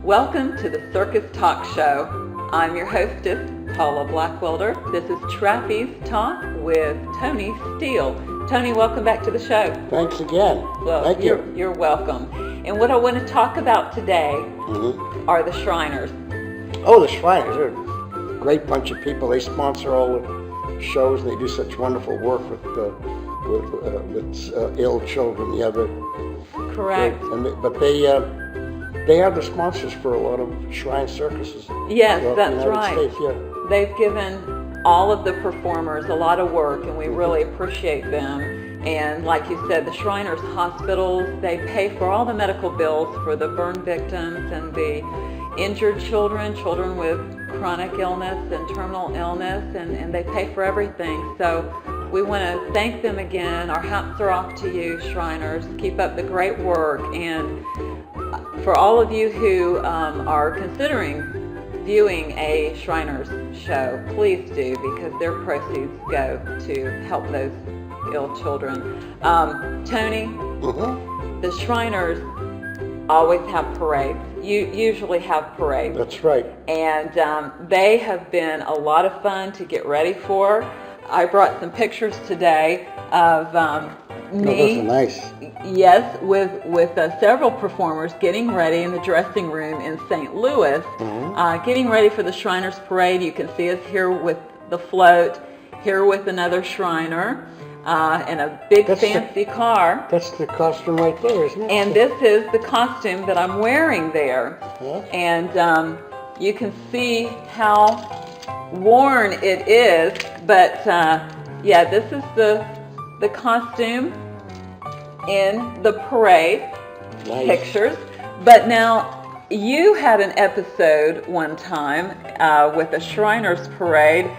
Welcome to the Circus Talk Show. I'm your hostess, Paula Blackwelder. This is Trapeze Talk with Tony Steele. Tony, welcome back to the show. Thanks again. Well, Thank you. You're welcome. And what I want to talk about today are the Shriners. Oh, the Shriners. They're a great bunch of people. They sponsor all the shows, and they do such wonderful work with ill children. Yeah, Correct. But they are the sponsors for a lot of shrine circuses. Yes, throughout that's the United right. States, yeah. They've given all of the performers a lot of work, and we really appreciate them. And like you said, the Shriners hospitals, they pay for all the medical bills for the burn victims and the injured children with chronic illness and terminal illness, and they pay for everything. So we want to thank them again. Our hats are off to you, Shriners. Keep up the great work. And for all of you who are considering viewing a Shriners show, please do, because their proceeds go to help those ill children. Tony, the Shriners always have parades. You usually have parades. That's right. And they have been a lot of fun to get ready for. I brought some pictures today of me. Those are nice. Yes, with several performers getting ready in the dressing room in St. Louis, getting ready for the Shriners Parade. You can see us here with the float, here with another Shriner, in a big fancy car. That's the costume right there, isn't it? And this is the costume that I'm wearing there. And you can see how worn it is, but yeah, this is the costume in the parade. Nice. Pictures. But now, you had an episode one time with the Shriners Parade.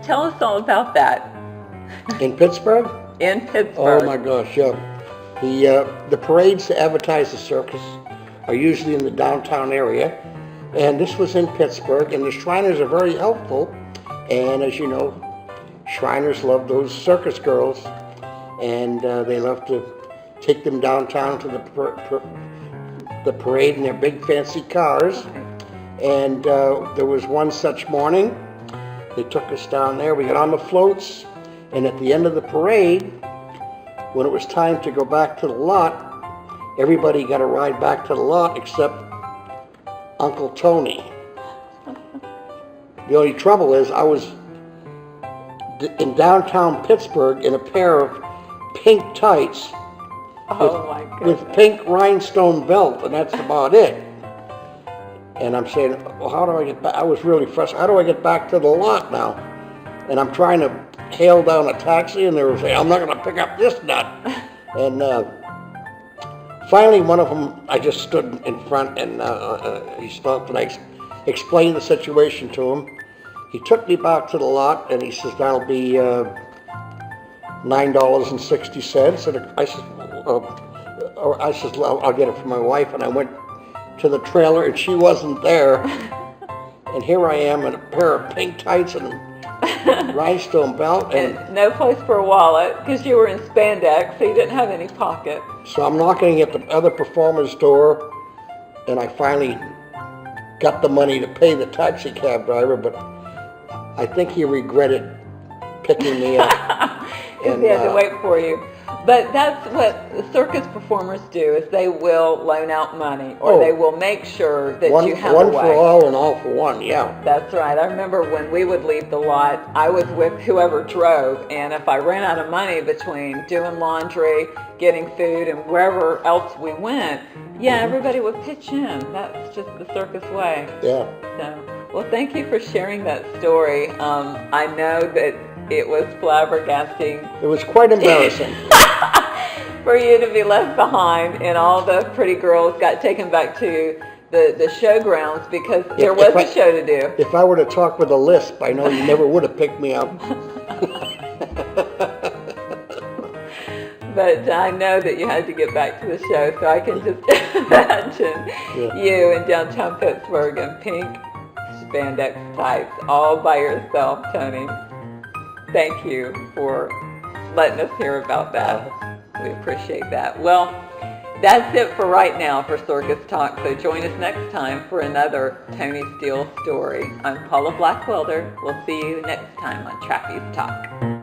Tell us all about that. In Pittsburgh? In Pittsburgh. Oh my gosh, yeah. The parades to advertise the circus are usually in the downtown area, and this was in Pittsburgh, and the Shriners are very helpful, and as you know, Shriners love those circus girls, and they love to take them downtown to the parade in their big fancy cars. And there was one such morning. They took us down there. We got on the floats, and at the end of the parade, when it was time to go back to the lot, everybody got a ride back to the lot except Uncle Tony. The only trouble is I was in downtown Pittsburgh in a pair of pink tights with pink rhinestone belt, and that's about it. And I'm saying, well, how do I get back? I was really frustrated. How do I get back to the lot now? And I'm trying to hail down a taxi, and they were saying, I'm not going to pick up this nut. And finally, one of them, I just stood in front, and he stopped, and I explained the situation to him. He took me back to the lot, and he says, that'll be $9.60. And I said, I'll get it for my wife. And I went to the trailer, and she wasn't there. And here I am in a pair of pink tights and a rhinestone belt. And no place for a wallet, because you were in spandex, so you didn't have any pocket. So I'm knocking at the other performer's door, and I finally got the money to pay the taxi cab driver, but I think he regretted picking me up. Because he had to wait for you. But that's what the circus performers do, is they will loan out money, or they will make sure that you have a way. One for all and all for one, yeah. That's right. I remember when we would leave the lot, I was with whoever drove, and if I ran out of money between doing laundry, getting food, and wherever else we went, everybody would pitch in. That's just the circus way. Yeah. So, well, thank you for sharing that story. I know that it was flabbergasting. It was quite embarrassing. For you to be left behind, and all the pretty girls got taken back to the showgrounds because there was a show to do. If I were to talk with a lisp, I know you never would have picked me up. But I know that you had to get back to the show, so I can just imagine you in downtown Pittsburgh in pink spandex tights all by yourself, Tony. Thank you for letting us hear about that. We appreciate that. Well, That's it for right now for Circus Talk, so join us next time for another Tony Steele story. I'm Paula Blackwelder. We'll see you next time on Trapeze Talk.